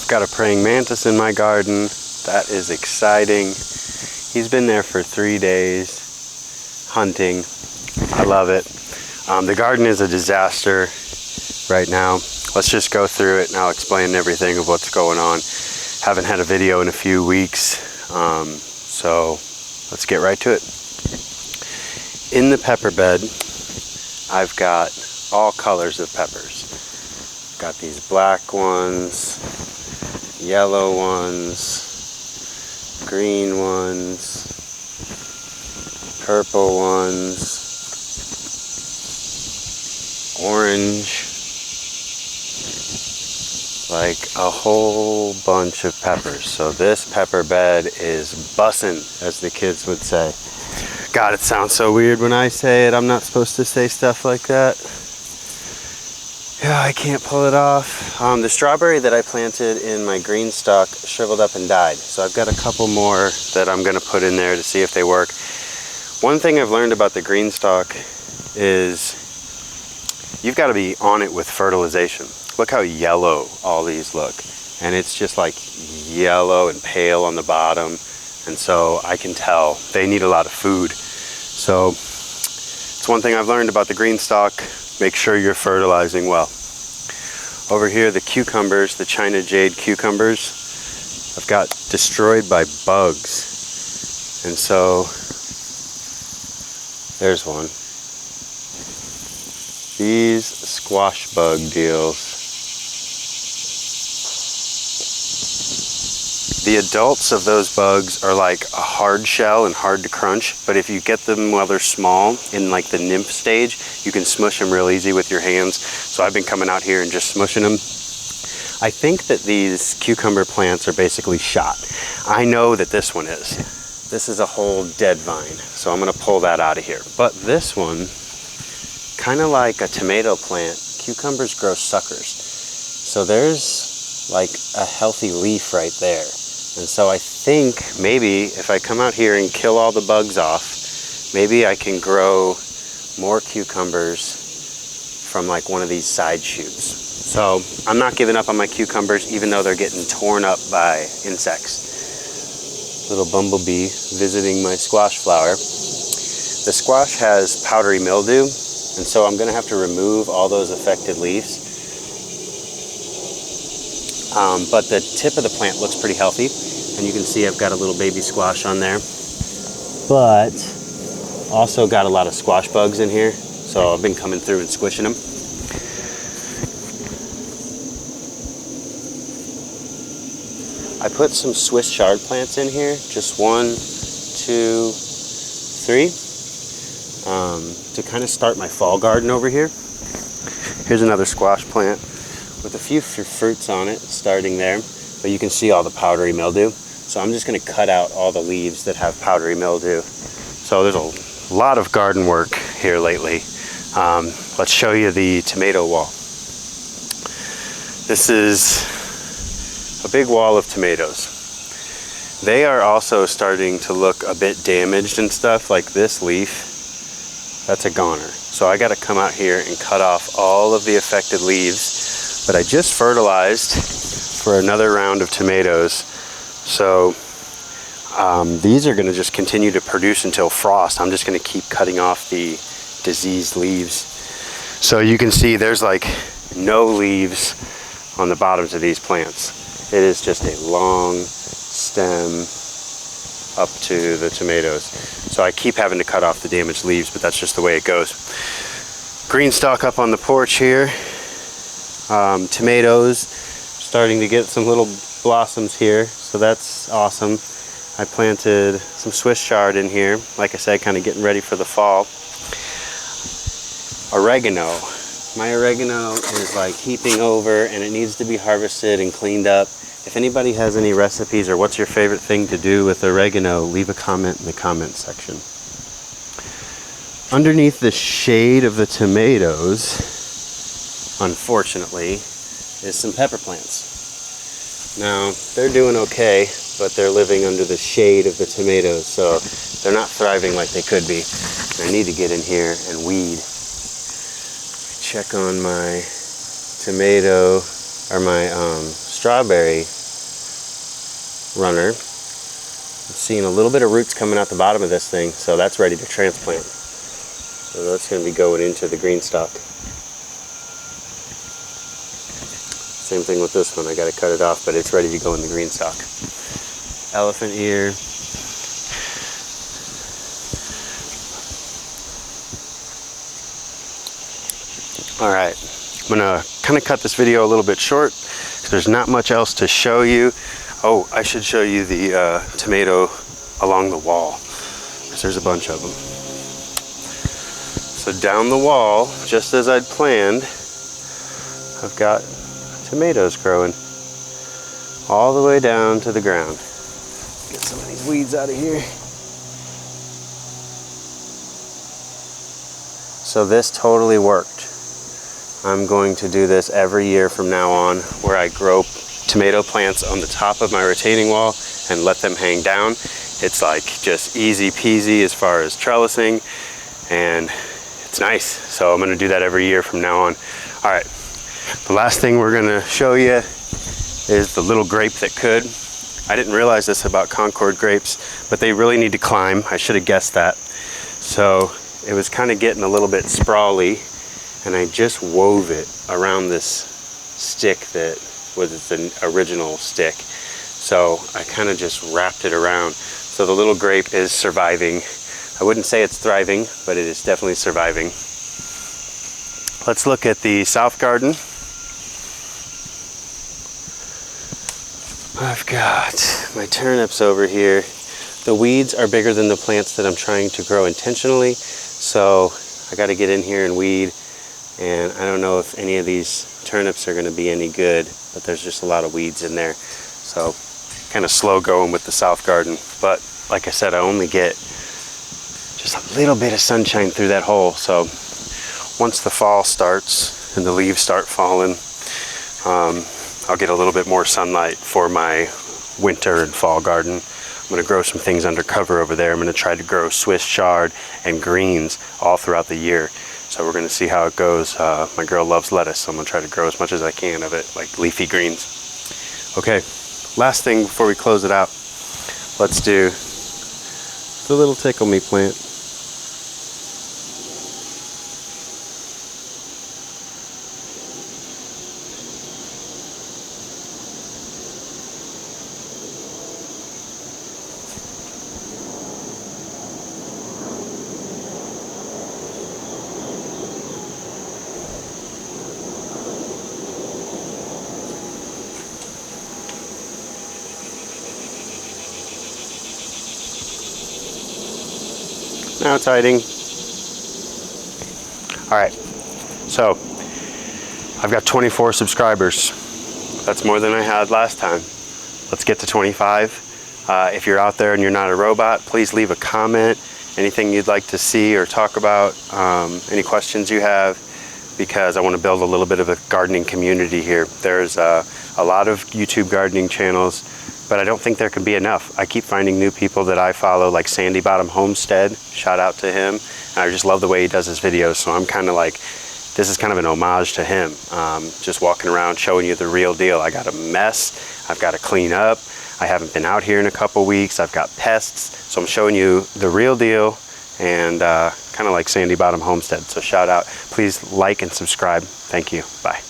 I've got a praying mantis in my garden. That is exciting. He's been there for 3 days hunting. I love it. The garden is a disaster right now. Let's just go through it and I'll explain everything of what's going on. Haven't had a video in a few weeks, so let's get right to it. In the pepper bed, I've got all colors of peppers. Got these black ones, yellow ones, green ones, purple ones, orange, like a whole bunch of peppers. So this pepper bed is bussin', as the kids would say. God, it sounds so weird when I say it. I'm not supposed to say stuff like that. Yeah, I can't pull it off. The strawberry that I planted in my green stalk shriveled up and died. So I've got a couple more that I'm gonna put in there to see if they work. One thing I've learned about the green stalk is you've got to be on it with fertilization. Look how yellow all these look. And it's just like yellow and pale on the bottom. And so I can tell they need a lot of food. So it's one thing I've learned about the green stalk. Make sure you're fertilizing well. Over here, the cucumbers, the China jade cucumbers, I've got destroyed by bugs. And so there's one. These squash bug deals. The adults of those bugs are like a hard shell and hard to crunch, but if you get them while they're small, in like the nymph stage, you can smush them real easy with your hands. So I've been coming out here and just smushing them. I think that these cucumber plants are basically shot. I know that this one is. This is a whole dead vine, so I'm gonna pull that out of here. But this one, kind of like a tomato plant, cucumbers grow suckers. So there's like a healthy leaf right there. And so I think maybe if I come out here and kill all the bugs off, maybe I can grow more cucumbers from like one of these side shoots. So I'm not giving up on my cucumbers even though they're getting torn up by insects. Little bumblebee visiting my squash flower. The squash has powdery mildew, and so I'm gonna have to remove all those affected leaves. But the tip of the plant looks pretty healthy, and you can see I've got a little baby squash on there. But also got a lot of squash bugs in here, so I've been coming through and squishing them. I put some Swiss chard plants in here, just 1, 2, 3. To kind of start my fall garden over here. Here's another squash plant with a few fruits on it starting there, but you can see all the powdery mildew. So I'm just going to cut out all the leaves that have powdery mildew. So there's a lot of garden work here lately. Let's show you the tomato wall. This is a big wall of tomatoes. They are also starting to look a bit damaged and stuff, like this leaf. That's a goner. So I got to come out here and cut off all of the affected leaves. But I just fertilized for another round of tomatoes. So these are going to just continue to produce until frost. I'm just going to keep cutting off the diseased leaves. So you can see there's like no leaves on the bottoms of these plants. It is just a long stem up to the tomatoes. So I keep having to cut off the damaged leaves, but that's just the way it goes. Green stalk up on the porch here. Tomatoes starting to get some little blossoms here, so that's awesome. I planted some Swiss chard in here, like I said, kind of getting ready for the fall. Oregano. My oregano is like heaping over and it needs to be harvested and cleaned up. If anybody has any recipes or what's your favorite thing to do with oregano, leave a comment in the comment section. Underneath the shade of the tomatoes, unfortunately, is some pepper plants. Now, they're doing okay, but they're living under the shade of the tomatoes, so they're not thriving like they could be. I need to get in here and weed. Check on my tomato, or my strawberry runner. I'm seeing a little bit of roots coming out the bottom of this thing, so that's ready to transplant. So that's going to be going into the green stock. Same thing with this one. I got to cut it off, but it's ready to go in the green stock. Elephant ear. All right, I'm gonna kind of cut this video a little bit short because there's not much else to show you. Oh, I should show you the tomato along the wall because there's a bunch of them. So down the wall, just as I'd planned, I've got tomatoes growing all the way down to the ground. Get some of these weeds out of here. So this totally worked. I'm going to do this every year from now on, where I grow tomato plants on the top of my retaining wall and let them hang down. It's like just easy peasy as far as trellising, and it's nice. So I'm going to do that every year from now on. All right, the last thing we're going to show you is the little grape that could. I didn't realize this about Concord grapes, but they really need to climb. I should have guessed that. So it was kind of getting a little bit sprawly, and I just wove it around this stick that was the original stick. So I kind of just wrapped it around. So the little grape is surviving. I wouldn't say it's thriving, but it is definitely surviving. Let's look at the south garden. I've got my turnips over here. The weeds are bigger than the plants that I'm trying to grow intentionally, so I got to get in here and weed. And I don't know if any of these turnips are going to be any good, but there's just a lot of weeds in there. So kind of slow going with the south garden. But like I said, I only get just a little bit of sunshine through that hole. So once the fall starts and the leaves start falling, I'll get a little bit more sunlight for my winter and fall garden. I'm going to grow some things under cover over there. I'm going to try to grow Swiss chard and greens all throughout the year. So we're going to see how it goes. My girl loves lettuce, so I'm going to try to grow as much as I can of it, like leafy greens. Okay, last thing before we close it out, let's do the little tickle me plant. Now it's hiding. All right, so I've got 24 subscribers. That's more than I had last time. Let's get to 25. If you're out there and you're not a robot, please leave a comment. Anything you'd like to see or talk about, any questions you have, because I want to build a little bit of a gardening community here. There's a lot of YouTube gardening channels, but I don't think there can be enough. I keep finding new people that I follow, like Sandy Bottom Homestead, shout out to him. And I just love the way he does his videos, so I'm kind of like, this is kind of an homage to him. Just walking around showing you the real deal. I got a mess, I've got to clean up. I haven't been out here in a couple weeks. I've got pests, so I'm showing you the real deal, and kind of like Sandy Bottom Homestead. So shout out, please like and subscribe. Thank you, bye.